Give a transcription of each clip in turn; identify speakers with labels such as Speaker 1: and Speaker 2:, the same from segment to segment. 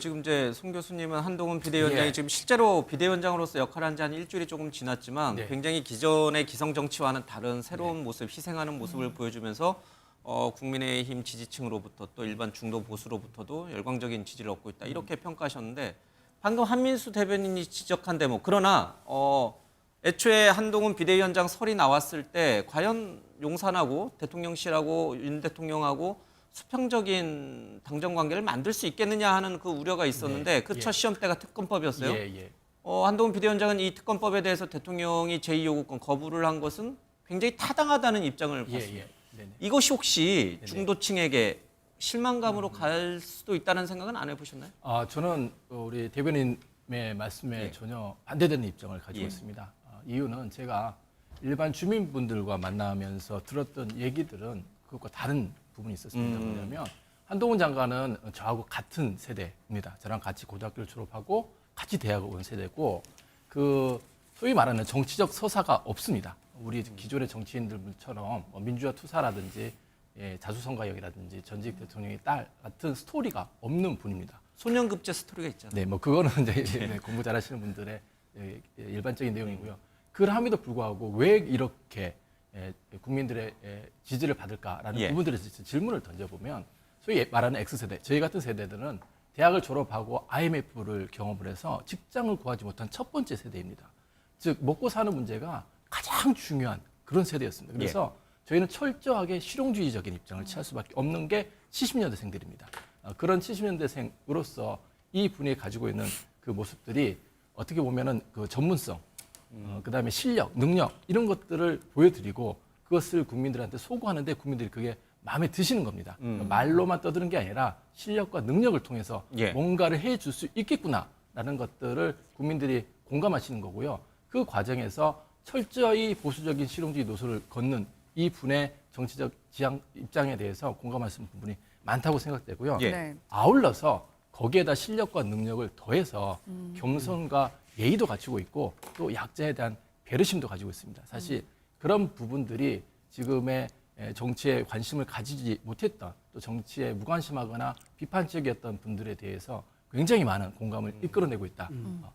Speaker 1: 지금 이제 송 교수님은 한동훈 비대위원장이 지금 실제로 비대위원장으로서 역할을 한 지 한 일주일이 조금 지났지만 굉장히 기존의 기성 정치와는 다른 새로운 모습, 희생하는 모습을 보여주면서 국민의힘 지지층으로부터 또 일반 중도 보수로부터도 열광적인 지지를 얻고 있다. 이렇게 평가하셨는데 방금 한민수 대변인이 지적한 대목. 그러나 애초에 한동훈 비대위원장 설이 나왔을 때 과연 용산하고 대통령실하고 윤 대통령하고 수평적인 당정 관계를 만들 수 있겠느냐 하는 그 우려가 있었는데 그 첫 시험대가 특검법이었어요. 한동훈 비대위원장은 이 특검법에 대해서 대통령이 제2요구권 거부를 한 것은 굉장히 타당하다는 입장을 봤습니다. 이것이 혹시 중도층에게 실망감으로 갈 수도 있다는 생각은 안 해보셨나요?
Speaker 2: 저는 우리 대변인의 말씀에 전혀 반대되는 입장을 가지고 있습니다. 이유는 제가 일반 주민분들과 만나면서 들었던 얘기들은 그것과 다른 부분이 있었습니다. 뭐냐면 한동훈 장관은 저하고 같은 세대입니다. 저랑 같이 고등학교를 졸업하고 같이 대학을 온 세대고 그 소위 말하는 정치적 서사가 없습니다. 우리 기존의 정치인들처럼 민주화 투사라든지 자수성가형이라든지 전직 대통령의 딸 같은 스토리가 없는 분입니다.
Speaker 1: 소년급제 스토리가 있잖아요.
Speaker 2: 네, 뭐 그거는 이제 공부 잘하시는 분들의 일반적인 내용이고요. 그럼에도 불구하고 왜 이렇게 국민들의 지지를 받을까라는 부분들에 대해서 질문을 던져보면 소위 말하는 X세대, 저희 같은 세대들은 대학을 졸업하고 IMF를 경험을 해서 직장을 구하지 못한 첫 번째 세대입니다. 즉 먹고 사는 문제가 가장 중요한 그런 세대였습니다. 그래서 저희는 철저하게 실용주의적인 입장을 취할 수밖에 없는 게 70년대생들입니다. 그런 70년대생으로서 이 분이 가지고 있는 그 모습들이 어떻게 보면은 그 전문성, 그다음에 실력, 능력 이런 것들을 보여드리고 그것을 국민들한테 소구하는데 국민들이 그게 마음에 드시는 겁니다. 말로만 떠드는 게 아니라 실력과 능력을 통해서 뭔가를 해줄 수 있겠구나라는 것들을 국민들이 공감하시는 거고요. 그 과정에서 철저히 보수적인 실용주의 노선을 걷는 이 분의 정치적 입장에 대해서 공감하시는 부분이 많다고 생각되고요. 아울러서 거기에다 실력과 능력을 더해서 겸손과 예의도 갖추고 있고 또 약자에 대한 배려심도 가지고 있습니다. 사실 그런 부분들이 지금의 정치에 관심을 가지지 못했던 또 정치에 무관심하거나 비판적이었던 분들에 대해서 굉장히 많은 공감을 이끌어내고 있다.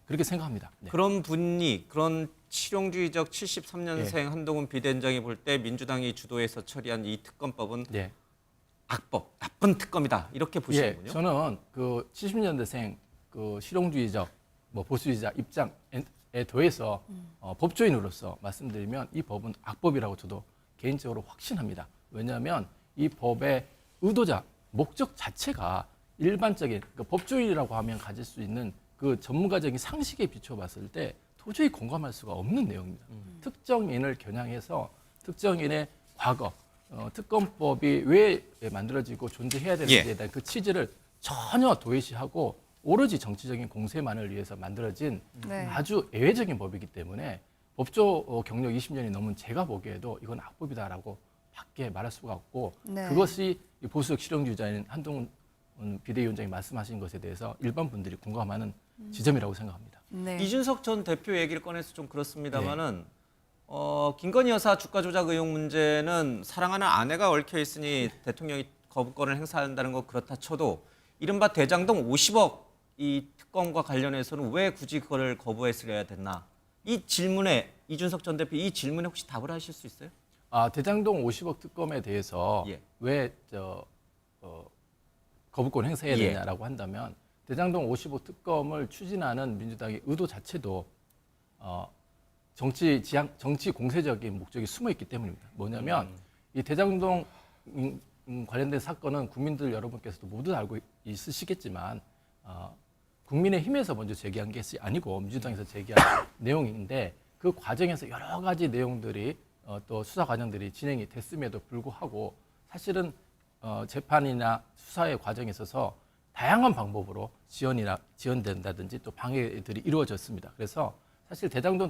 Speaker 2: 그렇게 생각합니다.
Speaker 1: 그런 분이 그런 실용주의적 73년생 한동훈 비대위원장이 볼 때 민주당이 주도해서 처리한 이 특검법은 악법, 나쁜 특검이다 이렇게 보시는군요.
Speaker 2: 저는 그 70년대생 그 실용주의적 보수주의자 입장에 더해서 법조인으로서 말씀드리면 이 법은 악법이라고 저도 개인적으로 확신합니다. 왜냐하면 이 법의 의도자, 목적 자체가 일반적인 법조인이라고 하면 가질 수 있는 그 전문가적인 상식에 비춰봤을 때 도저히 공감할 수가 없는 내용입니다. 특정인을 겨냥해서 특정인의 과거, 특검법이 왜 만들어지고 존재해야 되는지에 대한 그 취지를 전혀 도외시하고 오로지 정치적인 공세만을 위해서 만들어진 아주 예외적인 법이기 때문에 법조 경력 20년이 넘은 제가 보기에도 이건 악법이다라고 밖에 말할 수가 없고 그것이 보수적 실용주의자인 한동훈 비대위원장이 말씀하신 것에 대해서 일반 분들이 공감하는 지점이라고 생각합니다.
Speaker 1: 이준석 전 대표 얘기를 꺼내서 좀 그렇습니다만은 김건희 여사 주가 조작 의혹 문제는 사랑하는 아내가 얽혀 있으니 대통령이 거부권을 행사한다는 거 그렇다 쳐도 이른바 대장동 50억 이 특검과 관련해서는 왜 굳이 그걸 거부했어야 됐나? 이 질문에 이준석 전 대표 이 질문에 혹시 답을 하실 수 있어요?
Speaker 2: 대장동 50억 특검에 대해서 왜 거부권 행사해야 되냐라고 한다면 대장동 50억 특검을 추진하는 민주당의 의도 자체도 정치 공세적인 목적이 숨어 있기 때문입니다. 뭐냐면 이 대장동 관련된 사건은 국민들 여러분께서도 모두 알고 있으시겠지만 국민의힘에서 먼저 제기한 게 아니고 민주당에서 제기한 내용인데 그 과정에서 여러 가지 내용들이 또 수사 과정들이 진행이 됐음에도 불구하고 사실은 재판이나 수사의 과정에 있어서 다양한 방법으로 지연된다든지 또 방해들이 이루어졌습니다. 그래서 사실 대장동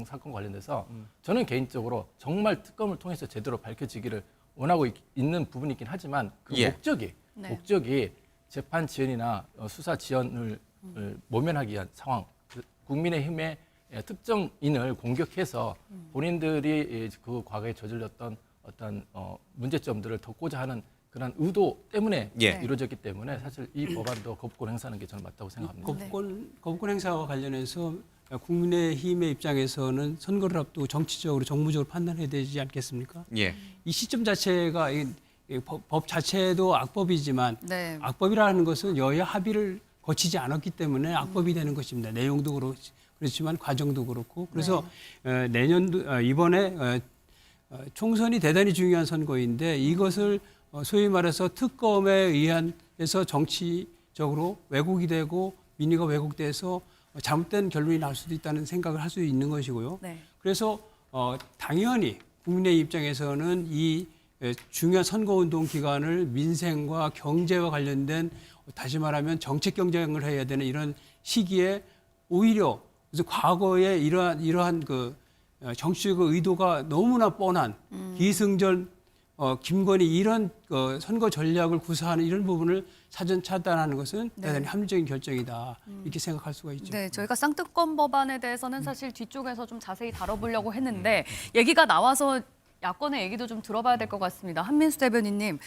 Speaker 2: 사건 관련돼서 저는 개인적으로 정말 특검을 통해서 제대로 밝혀지기를 원하고 있는 부분이긴 하지만 그 목적이 재판 지연이나 수사 지연을 모면하기 위한 상황, 국민의힘의 특정인을 공격해서 본인들이 그 과거에 저질렀던 어떤 문제점들을 덮고자 하는 그런 의도 때문에
Speaker 1: 예.
Speaker 2: 이루어졌기 때문에 사실 이 법안도 거부권 행사하는 게 저는 맞다고 생각합니다.
Speaker 3: 거부권 행사와 관련해서 국민의힘의 입장에서는 선거를 앞두고 정치적으로 정무적으로 판단해야 되지 않겠습니까?
Speaker 1: 예.
Speaker 3: 이 시점 자체가 이 법 자체도 악법이지만
Speaker 4: 네.
Speaker 3: 악법이라는 것은 여야 합의를 거치지 않았기 때문에 악법이 되는 것입니다. 내용도 그렇지만 과정도 그렇고 그래서 내년도 이번에 총선이 대단히 중요한 선거인데 이것을 소위 말해서 특검에 의한해서 정치적으로 왜곡이 되고 민의가 왜곡돼서 잘못된 결론이 날 수도 있다는 생각을 할 수 있는 것이고요.
Speaker 4: 네.
Speaker 3: 그래서 당연히 국민의 입장에서는 이 중요한 선거운동 기간을 민생과 경제와 관련된 다시 말하면 정책 경쟁을 해야 되는 이런 시기에 오히려 그래서 과거에 이러한 그 정치적 의도가 너무나 뻔한 기승전 김건희 이런 선거 전략을 구사하는 이런 부분을 사전 차단하는 것은 대단히 합리적인 결정이다 이렇게 생각할 수가 있죠.
Speaker 4: 네, 저희가 쌍특검 법안에 대해서는 사실 뒤쪽에서 좀 자세히 다뤄보려고 했는데 얘기가 나와서 야권의 얘기도 좀 들어봐야 될 것 같습니다. 한민수 대변인님,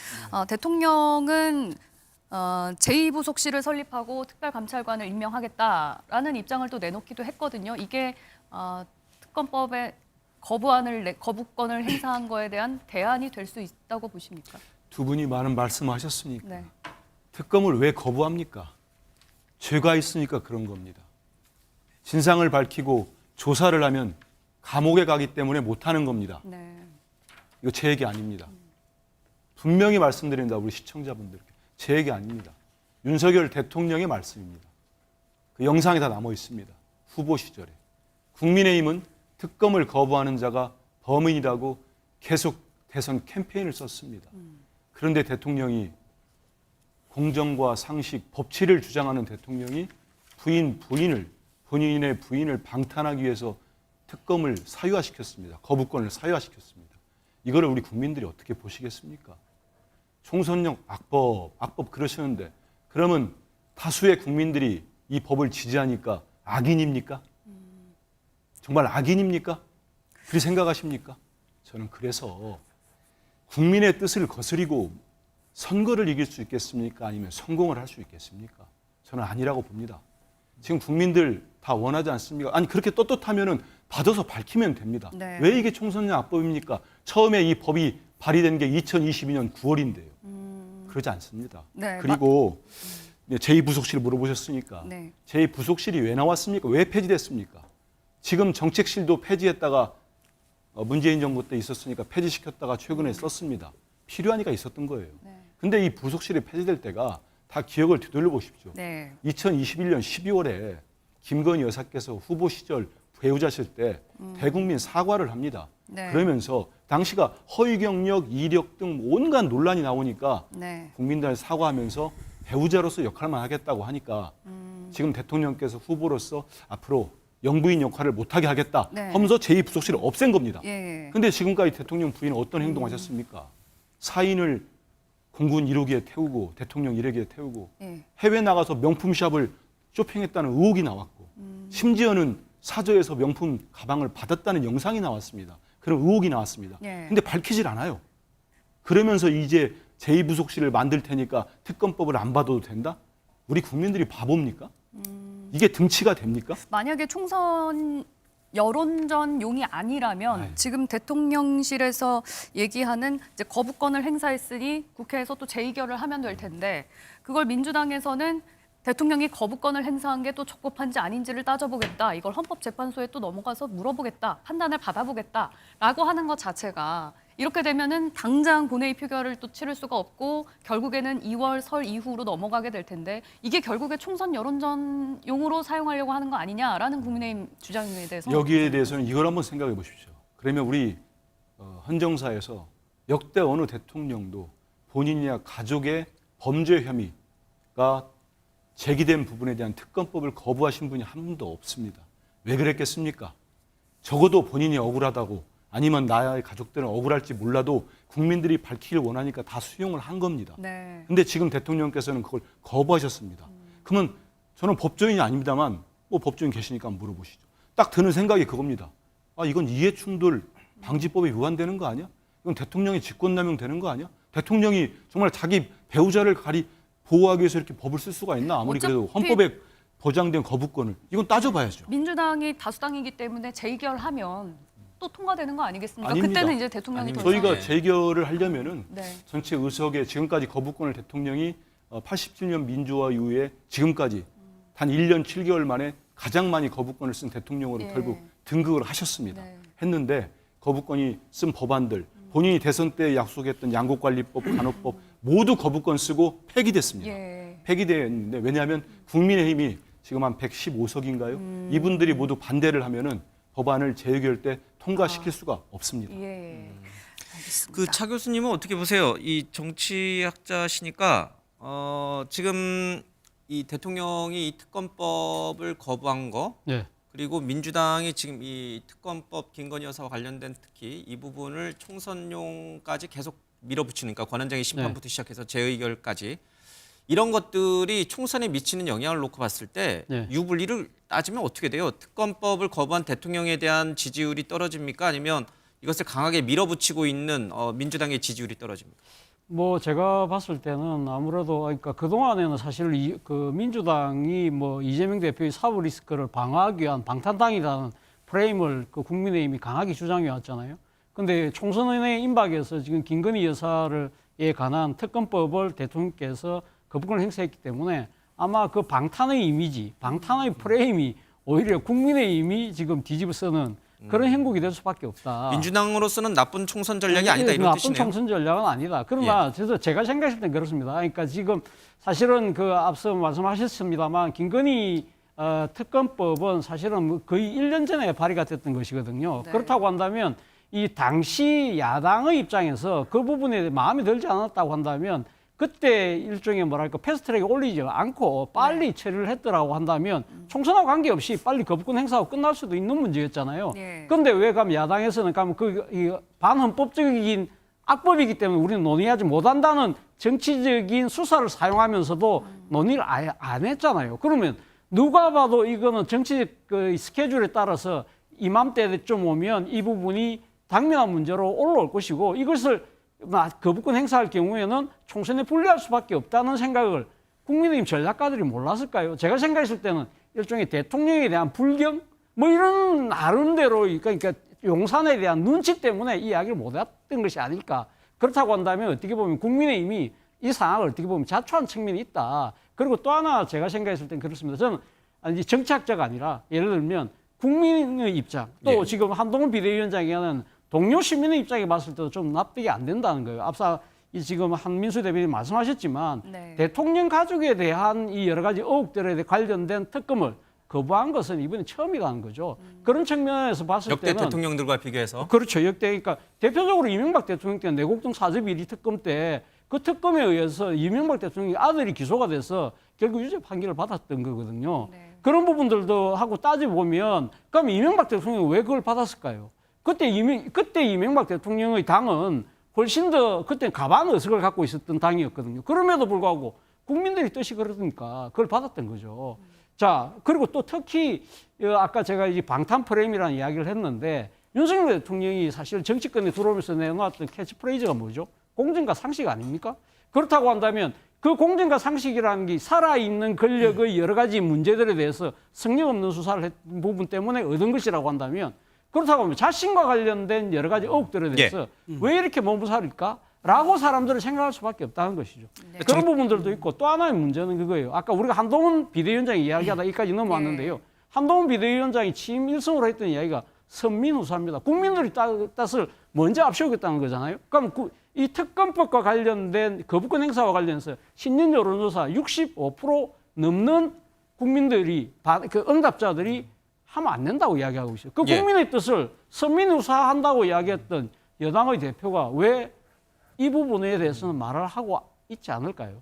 Speaker 4: 대통령은 제2부속실을 설립하고 특별감찰관을 임명하겠다라는 입장을 또 내놓기도 했거든요. 이게 특검법에 거부권을 행사한 거에 대한 대안이 될 수 있다고 보십니까?
Speaker 5: 두 분이 많은 말씀하셨으니까
Speaker 4: 네.
Speaker 5: 특검을 왜 거부합니까? 죄가 있으니까 그런 겁니다. 진상을 밝히고 조사를 하면 감옥에 가기 때문에 못하는 겁니다.
Speaker 4: 네.
Speaker 5: 이거 제 얘기 아닙니다. 분명히 말씀드립니다. 우리 시청자분들께. 제 얘기 아닙니다. 윤석열 대통령의 말씀입니다. 그 영상에 다 남아 있습니다. 후보 시절에. 국민의힘은 특검을 거부하는 자가 범인이라고 계속 대선 캠페인을 썼습니다. 그런데 대통령이 공정과 상식, 법치를 주장하는 대통령이 본인의 부인을 방탄하기 위해서 특검을 사유화시켰습니다. 거부권을 사유화시켰습니다. 이거를 우리 국민들이 어떻게 보시겠습니까? 총선용 악법 그러시는데 그러면 다수의 국민들이 이 법을 지지하니까 악인입니까? 정말 악인입니까? 그렇게 생각하십니까? 저는 그래서 국민의 뜻을 거스리고 선거를 이길 수 있겠습니까? 아니면 성공을 할 수 있겠습니까? 저는 아니라고 봅니다. 지금 국민들 다 원하지 않습니까? 아니 그렇게 떳떳하면은 받아서 밝히면 됩니다.
Speaker 4: 네.
Speaker 5: 왜 이게 총선용 악법입니까? 처음에 이 법이 발의된 게 2022년 9월인데요. 그러지 않습니다.
Speaker 4: 네,
Speaker 5: 그리고 제2부속실 물어보셨으니까
Speaker 4: 네.
Speaker 5: 제2부속실이 왜 나왔습니까? 왜 폐지됐습니까? 지금 정책실도 폐지했다가 문재인 정부 때 있었으니까 폐지시켰다가 최근에 썼습니다. 필요하니까 있었던 거예요.
Speaker 4: 네.
Speaker 5: 근데 이 부속실이 폐지될 때가 다 기억을 되돌려 보십시오.
Speaker 4: 네.
Speaker 5: 2021년 12월에 김건희 여사께서 후보 시절 배우자실 때 대국민 사과를 합니다.
Speaker 4: 네.
Speaker 5: 그러면서 당시가 허위 경력, 이력 등 온갖 논란이 나오니까
Speaker 4: 네.
Speaker 5: 국민들한테 사과하면서 배우자로서 역할만 하겠다고 하니까 지금 대통령께서 후보로서 앞으로 영부인 역할을 못하게 하겠다
Speaker 4: 네.
Speaker 5: 하면서 제2부속실을 없앤 겁니다.
Speaker 4: 예.
Speaker 5: 근데 지금까지 대통령 부인은 어떤 행동하셨습니까? 사인을 공군 1호기에 태우고 대통령 1호기에 태우고
Speaker 4: 예.
Speaker 5: 해외 나가서 명품샵을 쇼핑했다는 의혹이 나왔고 심지어는 사저에서 명품 가방을 받았다는 영상이 나왔습니다. 그런 의혹이 나왔습니다.
Speaker 4: 예.
Speaker 5: 근데 밝히질 않아요. 그러면서 이제 제2부속실을 만들 테니까 특검법을 안 받아도 된다? 우리 국민들이 바보입니까? 이게 등치가 됩니까?
Speaker 4: 만약에 총선 여론전용이 아니라면 지금 대통령실에서 얘기하는 이제 거부권을 행사했으니 국회에서 또 재의결을 하면 될 텐데 그걸 민주당에서는 대통령이 거부권을 행사한 게 또 적법한지 아닌지를 따져보겠다. 이걸 헌법재판소에 또 넘어가서 물어보겠다. 판단을 받아보겠다라고 하는 것 자체가 이렇게 되면은 당장 본회의 표결을 또 치를 수가 없고 결국에는 2월 설 이후로 넘어가게 될 텐데 이게 결국에 총선 여론전용으로 사용하려고 하는 거 아니냐라는 국민의힘 주장에 대해서
Speaker 5: 여기에 대해서는 이걸 한번 생각해 보십시오. 그러면 우리 헌정사에서 역대 어느 대통령도 본인이나 가족의 범죄 혐의가 제기된 부분에 대한 특검법을 거부하신 분이 한 분도 없습니다. 왜 그랬겠습니까? 적어도 본인이 억울하다고 아니면 나의 가족들은 억울할지 몰라도 국민들이 밝히길 원하니까 다 수용을 한 겁니다.
Speaker 4: 네.
Speaker 5: 근데 지금 대통령께서는 그걸 거부하셨습니다. 그러면 저는 법조인이 아닙니다만 뭐 법조인 계시니까 한번 물어보시죠. 딱 드는 생각이 그겁니다. 아, 이건 이해충돌 방지법에 위반되는 거 아니야? 이건 대통령이 직권남용 되는 거 아니야? 대통령이 정말 자기 배우자를 보호하기 위해서 이렇게 법을 쓸 수가 있나? 아무리 그래도
Speaker 4: 어차피
Speaker 5: 헌법에 보장된 거부권을 이건 따져봐야죠.
Speaker 4: 민주당이 다수당이기 때문에 재의결하면 또 통과되는 거 아니겠습니까?
Speaker 5: 아닙니다.
Speaker 4: 그때는 이제 대통령이
Speaker 1: 아닙니다.
Speaker 4: 더 이상-
Speaker 5: 저희가 재결을 하려면은
Speaker 4: 네.
Speaker 5: 전체 의석에 지금까지 거부권을 대통령이 87년 민주화 이후에 지금까지 단 1년 7개월 만에 가장 많이 거부권을 쓴 대통령으로
Speaker 4: 예.
Speaker 5: 결국 등극을 하셨습니다.
Speaker 4: 네.
Speaker 5: 했는데 거부권이 쓴 법안들 본인이 대선 때 약속했던 양곡관리법, 간호법 모두 거부권 쓰고 폐기됐습니다.
Speaker 4: 예.
Speaker 5: 폐기됐는데 왜냐하면 국민의힘이 지금 한 115석인가요? 이분들이 모두 반대를 하면은 법안을 재의결 때 통과시킬 수가 없습니다.
Speaker 4: 예. 알겠습니다.
Speaker 1: 그 차 교수님은 어떻게 보세요? 이 정치학자시니까 지금 이 대통령이 이 특검법을 거부한 거
Speaker 3: 네.
Speaker 1: 그리고 민주당이 지금 이 특검법 김건희 여사와 관련된 특히 이 부분을 총선용까지 계속 밀어붙이니까 권한쟁의 심판부터 시작해서 재의결까지 이런 것들이 총선에 미치는 영향을 놓고 봤을 때
Speaker 3: 네.
Speaker 1: 유불리를 따지면 어떻게 돼요? 특검법을 거부한 대통령에 대한 지지율이 떨어집니까? 아니면 이것을 강하게 밀어붙이고 있는 민주당의 지지율이 떨어집니까?
Speaker 6: 뭐 제가 봤을 때는 아무래도 그러니까 그 동안에는 사실 그 민주당이 뭐 이재명 대표의 사법 리스크를 방어하기 위한 방탄당이라는 프레임을 그 국민의힘이 강하게 주장해 왔잖아요. 근데 총선에 임박해서 지금 김건희 여사에 관한 특검법을 대통령께서 거부권을 행사했기 때문에 아마 그 방탄의 이미지, 방탄의 프레임이 오히려 국민의힘이 지금 뒤집어 쓰는 그런 형국이 될 수밖에 없다.
Speaker 1: 민주당으로서는 나쁜 총선 전략이 아니다 이런
Speaker 6: 나쁜
Speaker 1: 뜻이네요.
Speaker 6: 총선 전략은 아니다. 그러나 그래서 제가 생각했을 땐 그렇습니다. 그러니까 지금 사실은 그 앞서 말씀하셨습니다만 김건희 특검법은 사실은 거의 1년 전에 발의가 됐던 것이거든요.
Speaker 4: 네.
Speaker 6: 그렇다고 한다면 이 당시 야당의 입장에서 그 부분에 마음에 들지 않았다고 한다면 그때 일종의 뭐랄까 패스트트랙에 올리지 않고 빨리 처리를 했더라고 한다면 총선하고 관계없이 빨리 거부권 행사하고 끝날 수도 있는 문제였잖아요.
Speaker 4: 예.
Speaker 6: 그런데 왜 가면 야당에서는 가면 이 반헌법적인 악법이기 때문에 우리는 논의하지 못한다는 정치적인 수사를 사용하면서도 논의를 아예 안 했잖아요. 그러면 누가 봐도 이거는 정치적 그 스케줄에 따라서 이맘때쯤 오면 이 부분이 당면한 문제로 올라올 것이고 이것을 거부권 행사할 경우에는 총선에 불리할 수밖에 없다는 생각을 국민의힘 전략가들이 몰랐을까요? 제가 생각했을 때는 일종의 대통령에 대한 불경 뭐 이런 나름대로 그러니까 용산에 대한 눈치 때문에 이 이야기를 못했던 것이 아닐까. 그렇다고 한다면 어떻게 보면 국민의힘이 이 상황을 어떻게 보면 자초한 측면이 있다. 그리고 또 하나 제가 생각했을 땐 그렇습니다. 저는 아니 정치학자가 아니라 예를 들면 국민의 입장 또
Speaker 1: 예.
Speaker 6: 지금 한동훈 비대위원장이 동료 시민의 입장에 봤을 때도 좀 납득이 안 된다는 거예요. 앞서 지금 한민수 대변인 말씀하셨지만
Speaker 4: 네.
Speaker 6: 대통령 가족에 대한 이 여러 가지 의혹들에 관련된 특검을 거부한 것은 이번에 처음이라는 거죠. 그런 측면에서 봤을
Speaker 1: 역대
Speaker 6: 때는
Speaker 1: 대통령들과 비교해서
Speaker 6: 그렇죠. 역대 그러니까 대표적으로 이명박 대통령 때 내곡동 사저비리 특검 때 그 특검에 의해서 이명박 대통령의 아들이 기소가 돼서 결국 유죄 판결을 받았던 거거든요.
Speaker 4: 네.
Speaker 6: 그런 부분들도 하고 따져보면 그럼 이명박 대통령이 왜 그걸 받았을까요? 그때 이명박 대통령의 당은 훨씬 더 그때 가반 의석을 갖고 있었던 당이었거든요. 그럼에도 불구하고 국민들이 뜻이 그러니까 그걸 받았던 거죠. 자, 그리고 또 특히 아까 제가 이 방탄 프레임이라는 이야기를 했는데 윤석열 대통령이 사실 정치권에 들어오면서 내놓았던 캐치프레이즈가 뭐죠? 공정과 상식 아닙니까? 그렇다고 한다면 그 공정과 상식이라는 게 살아있는 권력의 여러 가지 문제들에 대해서 성역 없는 수사를 했던 부분 때문에 얻은 것이라고 한다면 그렇다고 하면 자신과 관련된 여러 가지 의혹들에 대해서 왜 이렇게 몸부살일까? 라고 사람들은 생각할 수밖에 없다는 것이죠.
Speaker 4: 네.
Speaker 6: 그런 부분들도 있고 또 하나의 문제는 그거예요. 아까 우리가 한동훈 비대위원장이 이야기하다 여기까지 넘어왔는데요. 한동훈 비대위원장이 취임 1승으로 했던 이야기가 선민우사입니다. 국민들이 뜻을 먼저 앞세우겠다는 거잖아요. 그럼 이 특검법과 관련된 거부권 행사와 관련해서 신년 여론조사 65% 넘는 국민들이 그 응답자들이 하면 안 된다고 이야기하고 있어요. 그
Speaker 1: 예.
Speaker 6: 국민의 뜻을 선민우사한다고 이야기했던 여당의 대표가 왜 이 부분에 대해서는 말을 하고 있지 않을까요?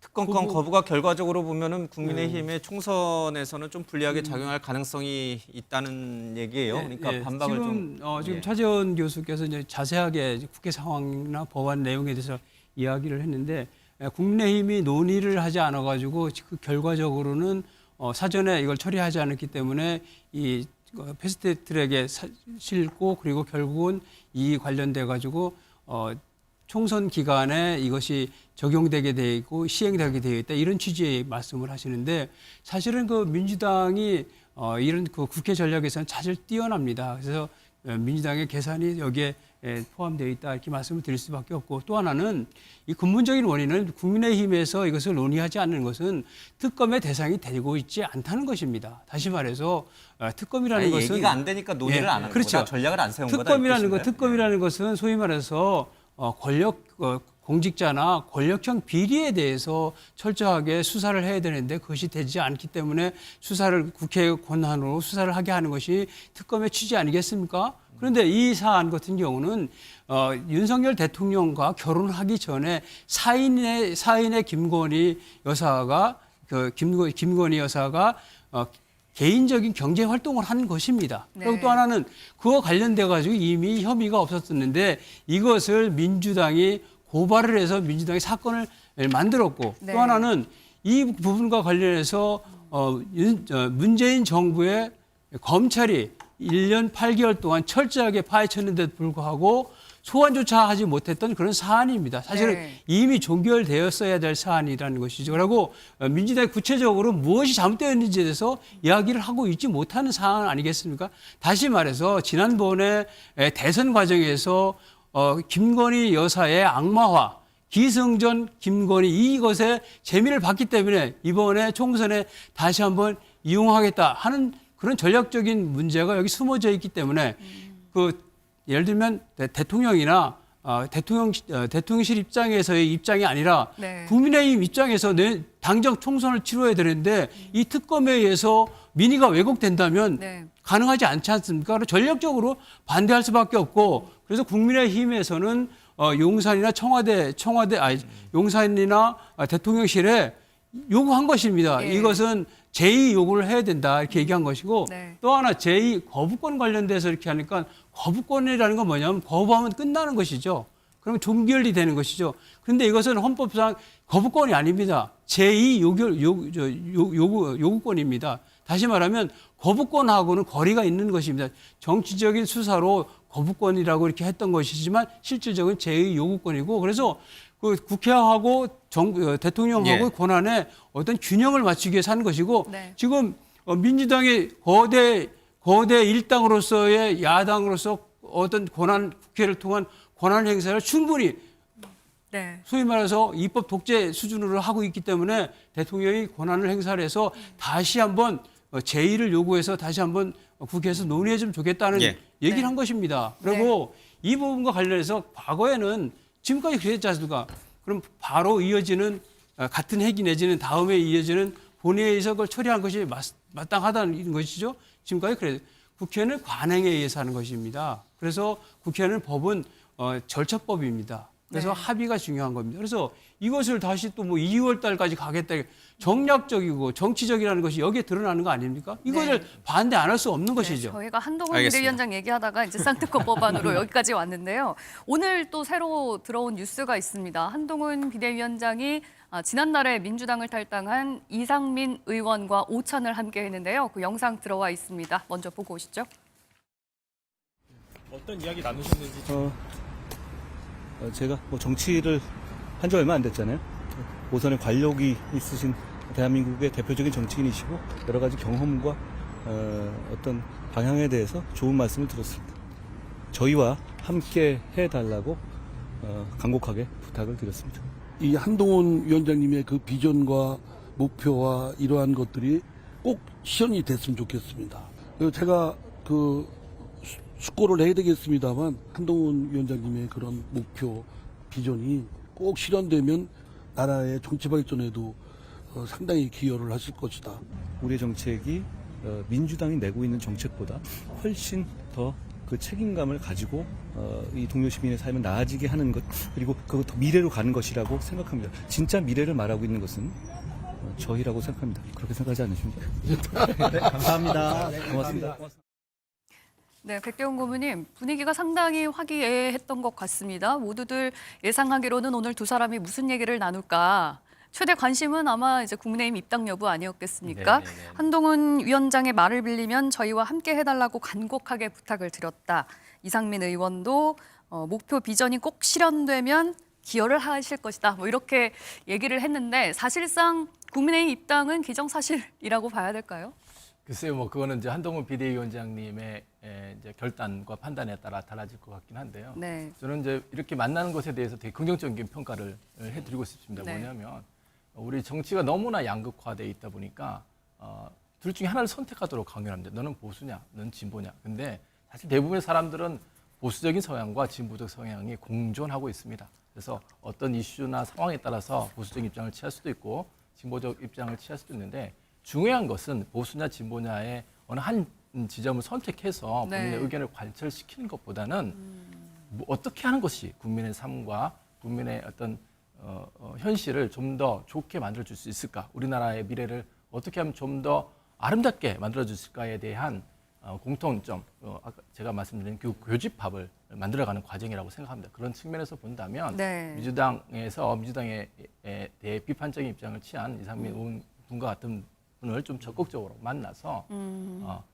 Speaker 1: 특검권 거부가 결과적으로 보면은 국민의힘의 총선에서는 좀 불리하게 작용할 가능성이 있다는 얘기예요. 그러니까
Speaker 3: 예,
Speaker 1: 반박을
Speaker 3: 지금,
Speaker 1: 좀
Speaker 3: 지금
Speaker 1: 예.
Speaker 3: 차재원 교수께서 이제 자세하게 국회 상황이나 법안 내용에 대해서 이야기를 했는데 국민의힘이 논의를 하지 않아가지고 그 결과적으로는 사전에 이걸 처리하지 않았기 때문에 이 패스트트랙에 실고 그리고 결국은 이 관련돼 가지고 총선 기간에 이것이 적용되게 되어 있고 시행되게 되어 있다 이런 취지의 말씀을 하시는데 사실은 그 민주당이 이런 그 국회 전략에서는 사실 뛰어납니다. 그래서 민주당의 계산이 여기에 포함되어 있다 이렇게 말씀을 드릴 수밖에 없고 또 하나는 이 근본적인 원인은 국민의힘에서 이것을 논의하지 않는 것은 특검의 대상이 되고 있지 않다는 것입니다. 다시 말해서 특검이라는
Speaker 1: 아니,
Speaker 3: 것은
Speaker 1: 얘기가 안 되니까 논의를 안 하는
Speaker 3: 그렇죠.
Speaker 1: 거다. 전략을 안 세운 거다.
Speaker 3: 특검이라는 것은 소위 말해서 권력 공직자나 권력형 비리에 대해서 철저하게 수사를 해야 되는데 그것이 되지 않기 때문에 수사를 국회 권한으로 수사를 하게 하는 것이 특검의 취지 아니겠습니까? 그런데 이 사안 같은 경우는 윤석열 대통령과 결혼하기 전에 사인의 김건희 여사가 김건희 여사가 개인적인 경제 활동을 한 것입니다.
Speaker 4: 네.
Speaker 3: 그리고 또 하나는 그와 관련돼 가지고 이미 혐의가 없었었는데 이것을 민주당이 고발을 해서 민주당이 사건을 만들었고
Speaker 4: 네.
Speaker 3: 또 하나는 이 부분과 관련해서 문재인 정부의 검찰이 1년 8개월 동안 철저하게 파헤쳤는데도 불구하고 소환조차 하지 못했던 그런 사안입니다. 사실은
Speaker 4: 네.
Speaker 3: 이미 종결되었어야 될 사안이라는 것이죠. 그리고 민주당이 구체적으로 무엇이 잘못되었는지에 대해서 이야기를 하고 있지 못하는 사안 아니겠습니까? 다시 말해서 지난번에 대선 과정에서 김건희 여사의 악마화, 기승전 김건희 이것에 재미를 봤기 때문에 이번에 총선에 다시 한번 이용하겠다 하는 그런 전략적인 문제가 여기 숨어져 있기 때문에 예를 들면 대통령이나 대통령실 입장에서의 입장이 아니라
Speaker 4: 네.
Speaker 3: 국민의힘 입장에서 당장 총선을 치러야 되는데 이 특검에 의해서 민의가 왜곡된다면
Speaker 4: 네.
Speaker 3: 가능하지 않지 않습니까? 그래서 전략적으로 반대할 수밖에 없고 그래서 국민의힘에서는 용산이나 용산이나 대통령실에 요구한 것입니다.
Speaker 4: 예.
Speaker 3: 이것은 제2 요구를 해야 된다 이렇게 얘기한 것이고
Speaker 4: 네.
Speaker 3: 또 하나 제2 거부권 관련돼서 이렇게 하니까 거부권이라는 건 뭐냐면 거부하면 끝나는 것이죠. 그러면 종결이 되는 것이죠. 그런데 이것은 헌법상 거부권이 아닙니다. 제2 요구권입니다. 다시 말하면 거부권하고는 거리가 있는 것입니다. 정치적인 수사로 거부권이라고 이렇게 했던 것이지만 실질적인 제2 요구권이고 그래서 그 국회하고 대통령하고의
Speaker 1: 예.
Speaker 3: 권한에 어떤 균형을 맞추기 위해서 하는 것이고
Speaker 4: 네.
Speaker 3: 지금 민주당이 거대 일당으로서의 야당으로서 어떤 국회를 통한 권한 행사를 충분히
Speaker 4: 네.
Speaker 3: 소위 말해서 입법 독재 수준으로 하고 있기 때문에 대통령이 권한을 행사를 해서 다시 한번 제의를 요구해서 다시 한번 국회에서 논의해주면 좋겠다는
Speaker 1: 예.
Speaker 3: 얘기를
Speaker 4: 네.
Speaker 3: 한 것입니다. 그리고 이 부분과 관련해서 과거에는 지금까지 그랬지 않습니까? 그럼 바로 이어지는 같은 회기 내지는 다음에 이어지는 본회의에서 그걸 처리한 것이 마땅하다는 것이죠. 지금까지 그래요. 국회는 관행에 의해서 하는 것입니다. 그래서 국회는 법은 절차법입니다. 그래서
Speaker 4: 네.
Speaker 3: 합의가 중요한 겁니다. 그래서 이것을 다시 또 뭐 2월 달까지 가겠다. 정략적이고 정치적이라는 것이 여기에 드러나는 거 아닙니까? 이것을
Speaker 4: 네.
Speaker 3: 반대 안 할 수 없는 것이죠.
Speaker 4: 저희가 한동훈
Speaker 1: 알겠습니다.
Speaker 4: 비대위원장 얘기하다가 이제 쌍특검 법안으로 여기까지 왔는데요. 오늘 또 새로 들어온 뉴스가 있습니다. 한동훈 비대위원장이 지난날에 민주당을 탈당한 이상민 의원과 오찬을 함께 했는데요. 그 영상 들어와 있습니다. 먼저 보고 오시죠.
Speaker 7: 어떤 이야기 나누셨는지
Speaker 8: 제가 뭐 정치를 한 지 얼마 안 됐잖아요. 오선의 관력이 있으신 대한민국의 대표적인 정치인이시고 여러 가지 경험과 어떤 방향에 대해서 좋은 말씀을 들었습니다. 저희와 함께 해달라고 간곡하게 부탁을 드렸습니다.
Speaker 9: 이 한동훈 위원장님의 그 비전과 목표와 이러한 것들이 꼭 실현이 됐으면 좋겠습니다. 그리고 제가 그 숙고를 해야 되겠습니다만 한동훈 위원장님의 그런 목표, 비전이 꼭 실현되면 나라의 정치 발전에도 상당히 기여를 하실 것이다.
Speaker 8: 우리의 정책이 민주당이 내고 있는 정책보다 훨씬 더 그 책임감을 가지고 이 동료 시민의 삶을 나아지게 하는 것, 그리고 그거 더 미래로 가는 것이라고 생각합니다. 진짜 미래를 말하고 있는 것은 저희라고 생각합니다. 그렇게 생각하지 않으십니까? 네, 감사합니다. 고맙습니다.
Speaker 4: 네, 백대훈 고문님, 분위기가 상당히 화기애애했던 것 같습니다. 모두들 예상하기로는 오늘 두 사람이 무슨 얘기를 나눌까. 최대 관심은 아마 이제 국민의힘 입당 여부 아니었겠습니까?
Speaker 1: 네네네.
Speaker 4: 한동훈 위원장의 말을 빌리면 저희와 함께 해달라고 간곡하게 부탁을 드렸다. 이상민 의원도 목표 비전이 꼭 실현되면 기여를 하실 것이다. 뭐 이렇게 얘기를 했는데 사실상 국민의힘 입당은 기정사실이라고 봐야 될까요?
Speaker 2: 글쎄요, 뭐 그거는 이제 한동훈 비대위원장님의 이제 결단과 판단에 따라 달라질 것 같긴 한데요.
Speaker 4: 네.
Speaker 2: 저는 이제 이렇게 만나는 것에 대해서 되게 긍정적인 평가를 해드리고 싶습니다.
Speaker 4: 네.
Speaker 2: 뭐냐면 우리 정치가 너무나 양극화돼 있다 보니까 둘 중에 하나를 선택하도록 강요합니다. 너는 보수냐, 너는 진보냐. 근데 사실 대부분의 사람들은 보수적인 성향과 진보적 성향이 공존하고 있습니다. 그래서 어떤 이슈나 상황에 따라서 보수적 입장을 취할 수도 있고 진보적 입장을 취할 수도 있는데 중요한 것은 보수냐 진보냐의 어느 한 지점을 선택해서
Speaker 4: 네.
Speaker 2: 본인의 의견을 관철시키는 것보다는 뭐 어떻게 하는 것이 국민의 삶과 국민의 어떤 현실을 좀 더 좋게 만들어줄 수 있을까? 우리나라의 미래를 어떻게 하면 좀 더 아름답게 만들어줄 수 있을까에 대한 공통점, 아까 제가 말씀드린 그 교집합을 만들어가는 과정이라고 생각합니다. 그런 측면에서 본다면
Speaker 4: 네.
Speaker 2: 민주당에 대해 비판적인 입장을 취한 이상민 의원분과 같은 분을 좀 적극적으로 만나서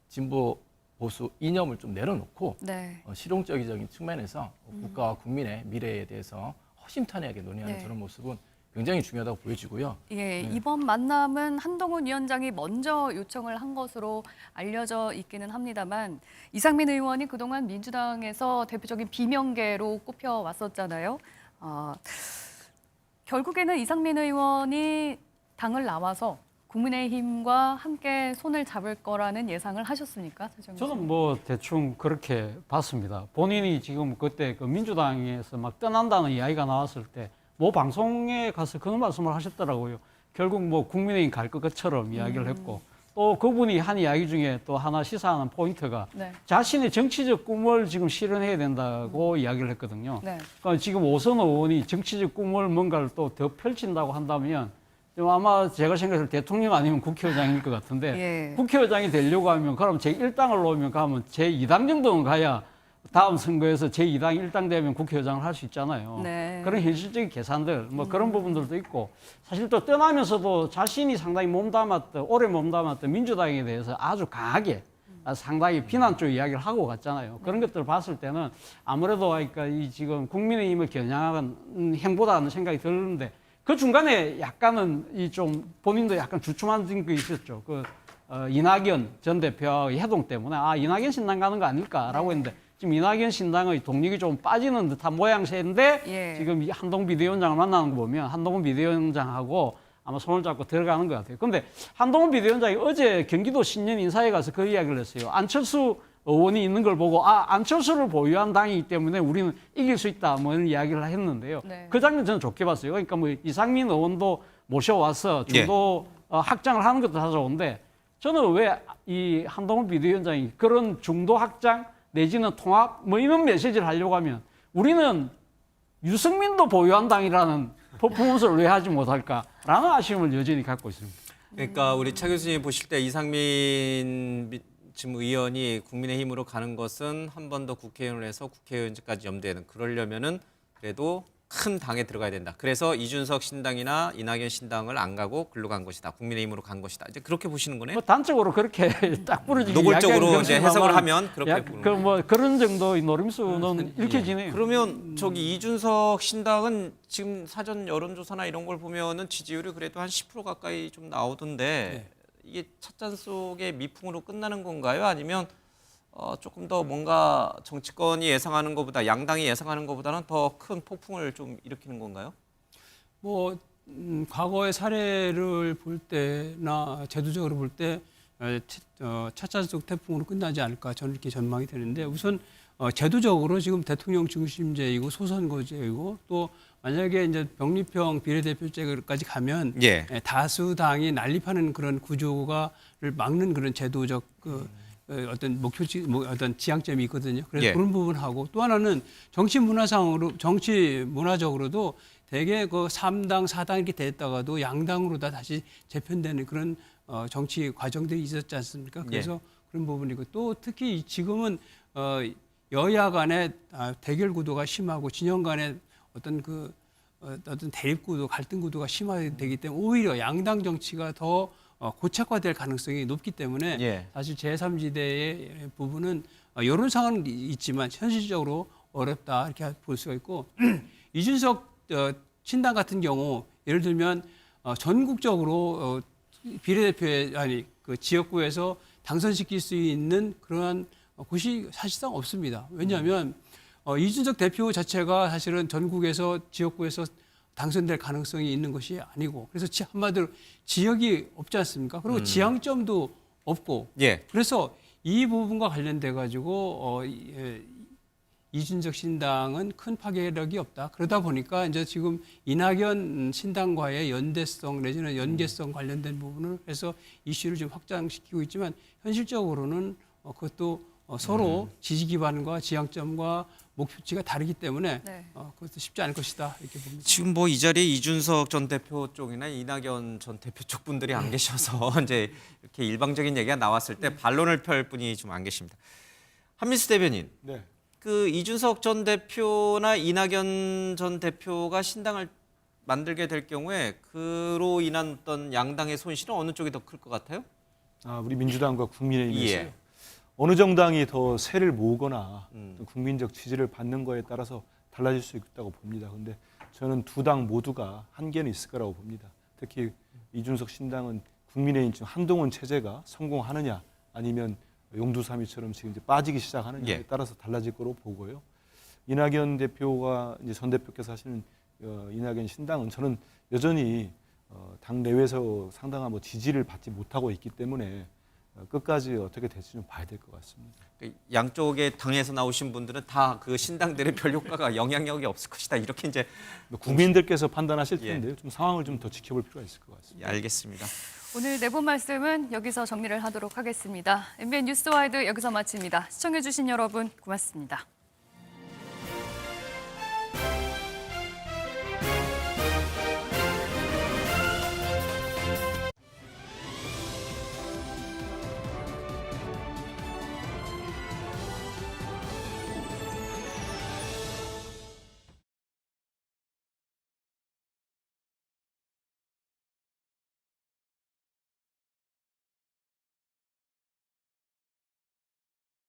Speaker 2: 진보 보수 이념을 좀 내려놓고
Speaker 4: 네.
Speaker 2: 실용적인 측면에서 국가와 국민의 미래에 대해서 허심탄회하게 논의하는
Speaker 4: 네.
Speaker 2: 저런 모습은 굉장히 중요하다고 보여지고요.
Speaker 4: 예, 이번 만남은 한동훈 위원장이 먼저 요청을 한 것으로 알려져 있기는 합니다만 이상민 의원이 그동안 민주당에서 대표적인 비명계로 꼽혀왔었잖아요. 결국에는 이상민 의원이 당을 나와서 국민의힘과 함께 손을 잡을 거라는 예상을 하셨습니까?
Speaker 6: 저는 뭐 대충 그렇게 봤습니다. 본인이 지금 그때 그 민주당에서 막 떠난다는 이야기가 나왔을 때 뭐 방송에 가서 그런 말씀을 하셨더라고요. 결국 뭐 국민의힘 갈 것처럼 이야기를 했고 또 그분이 한 이야기 중에 또 하나 시사하는 포인트가
Speaker 4: 네. 자신의
Speaker 6: 자신의 정치적 꿈을 지금 실현해야 된다고 이야기를 했거든요.
Speaker 4: 네.
Speaker 6: 그러니까 지금 오선 의원이 정치적 꿈을 뭔가를 또 더 펼친다고 한다면 좀 아마 제가 생각할 때 대통령 아니면 국회의장일 것 같은데
Speaker 4: 예.
Speaker 6: 국회의장이 되려고 하면 그럼 제1당을 놓으면 가면 제2당 정도는 가야 다음 선거에서 제2당 1당 되면 국회의장을 할 수 있잖아요.
Speaker 4: 네.
Speaker 6: 그런 현실적인 계산들 뭐 그런 부분들도 있고 사실 또 떠나면서도 자신이 상당히 오래 몸담았던 민주당에 대해서 아주 강하게 상당히 비난 쪽 이야기를 하고 갔잖아요. 그런 것들을 봤을 때는 아무래도 그러니까 이 지금 국민의힘을 겨냥한 행보다는 생각이 드는데 그 중간에 약간은 이 좀 본인도 약간 주춤한 게 있었죠. 이낙연 전 대표의 해동 때문에 이낙연 신당 가는 거 아닐까라고 했는데 지금 이낙연 신당의 동력이 좀 빠지는 듯한 모양새인데
Speaker 4: 예.
Speaker 6: 지금 이 한동훈 비대위원장을 만나는 거 보면 한동훈 비대위원장하고 아마 손을 잡고 들어가는 것 같아요. 근데 한동훈 비대위원장이 어제 경기도 신년 인사에 가서 그 이야기를 했어요. 안철수 의원이 있는 걸 보고 안철수를 보유한 당이기 때문에 우리는 이길 수 있다 뭐 이런 이야기를 했는데요.
Speaker 4: 네.
Speaker 6: 그 장면 저는 좋게 봤어요. 그러니까 뭐 이상민 의원도 모셔와서 중도 확장을 하는 것도 다 좋은데 저는 왜 이 한동훈 비대위원장이 그런 중도 확장 내지는 통합 뭐 이런 메시지를 하려고 하면 우리는 유승민도 보유한 당이라는 퍼포먼스를 왜 하지 못할까라는 아쉬움을 여전히 갖고 있습니다.
Speaker 1: 그러니까 우리 차 교수님 보실 때 이상민 지금 의원이 국민의힘으로 가는 것은 한 번 더 국회의원을 해서 국회의원직까지 염두에는 그러려면은 그래도 큰 당에 들어가야 된다. 그래서 이준석 신당이나 이낙연 신당을 안 가고 글로 간 것이다. 국민의힘으로 간 것이다. 이제 그렇게 보시는 거네요.
Speaker 6: 뭐 단적으로 그렇게 딱 부러지게
Speaker 1: 노골적으로 이제 해석을 하면 그렇게 보는 거예요.
Speaker 6: 뭐 그런 정도의 노림수는 읽혀지네요.
Speaker 1: 그러면 저기 이준석 신당은 지금 사전 여론조사나 이런 걸 보면은 지지율이 그래도 한 10% 가까이 좀 나오던데 이게 찻잔 속의 미풍으로 끝나는 건가요? 아니면 조금 더 뭔가 정치권이 예상하는 것보다 양당이 예상하는 것보다는 더 큰 폭풍을 좀 일으키는 건가요?
Speaker 3: 뭐 과거의 사례를 볼 때나 제도적으로 볼 때 차차 속 태풍으로 끝나지 않을까 저는 이렇게 전망이 되는데 우선 제도적으로 지금 대통령 중심제이고 소선거제이고 또 만약에 이제 병립형 비례대표제까지 가면 다수당이 난립하는 그런 구조가를 막는 그런 제도적 어떤 어떤 지향점이 있거든요. 그래서 그런 부분하고 또 하나는 정치 문화적으로도 대개 그 3당, 4당 이렇게 됐다가도 양당으로 다 다시 재편되는 그런 정치 과정들이 있었지 않습니까? 그래서 그런 부분이고 또 특히 지금은 여야 간의 대결 구도가 심하고 진영 간의 어떤 어떤 대립 구도, 갈등 구도가 심화되기 때문에 오히려 양당 정치가 더 고착화될 가능성이 높기 때문에 사실 제3지대의 부분은 여론상은 있지만 현실적으로 어렵다 이렇게 볼 수가 있고 이준석 신당 같은 경우 예를 들면 전국적으로 비례대표에 아니 그 지역구에서 당선시킬 수 있는 그러한 곳이 사실상 없습니다. 왜냐하면 이준석 대표 자체가 사실은 전국에서 지역구에서 당선될 가능성이 있는 것이 아니고 그래서 한마디로 지역이 없지 않습니까? 그리고 지향점도 없고
Speaker 1: 예.
Speaker 3: 그래서 이 부분과 관련돼 가지고 이준석 신당은 큰 파괴력이 없다. 그러다 보니까 이제 지금 이낙연 신당과의 연대성 내지는 연계성 관련된 부분을 해서 이슈를 좀 확장시키고 있지만 현실적으로는 그것도 서로 지지 기반과 지향점과 목표치가 다르기 때문에
Speaker 4: 네.
Speaker 3: 그것도 쉽지 않을 것이다 이렇게 봅니다.
Speaker 1: 지금 뭐 이 자리에 이준석 전 대표 쪽이나 이낙연 전 대표 쪽 분들이 안 계셔서 이제 이렇게 일방적인 얘기가 나왔을 때 반론을 펼 분이 좀 안 계십니다. 한민수 대변인,
Speaker 5: 네.
Speaker 1: 그 이준석 전 대표나 이낙연 전 대표가 신당을 만들게 될 경우에 그로 인한 어떤 양당의 손실은 어느 쪽이 더 클 것 같아요?
Speaker 5: 우리 민주당과 국민의힘에서
Speaker 1: 예.
Speaker 5: 어느 정당이 더 세를 모으거나 또 국민적 지지를 받는 거에 따라서 달라질 수 있다고 봅니다. 그런데 저는 두 당 모두가 한계는 있을 거라고 봅니다. 특히 이준석 신당은 국민의힘 지금 한동훈 체제가 성공하느냐 아니면 용두사미처럼 지금 이제 빠지기 시작하느냐에
Speaker 1: 예.
Speaker 5: 따라서 달라질 거로 보고요. 이낙연 대표가 이제 전 대표께서 하시는 이낙연 신당은 저는 여전히 당 내외에서 상당한 뭐 지지를 받지 못하고 있기 때문에 끝까지 어떻게 될지 좀 봐야 될 것 같습니다.
Speaker 1: 양쪽의 당에서 나오신 분들은 다 그 신당들의 별 효과가 영향력이 없을 것이다. 이렇게 이제
Speaker 5: 국민들께서 판단하실
Speaker 1: 예.
Speaker 5: 텐데요. 좀 상황을 좀 더 지켜볼 필요가 있을 것 같습니다.
Speaker 1: 알겠습니다.
Speaker 4: 오늘 내본 말씀은 여기서 정리를 하도록 하겠습니다. MBN 뉴스와이드 여기서 마칩니다. 시청해주신 여러분 고맙습니다.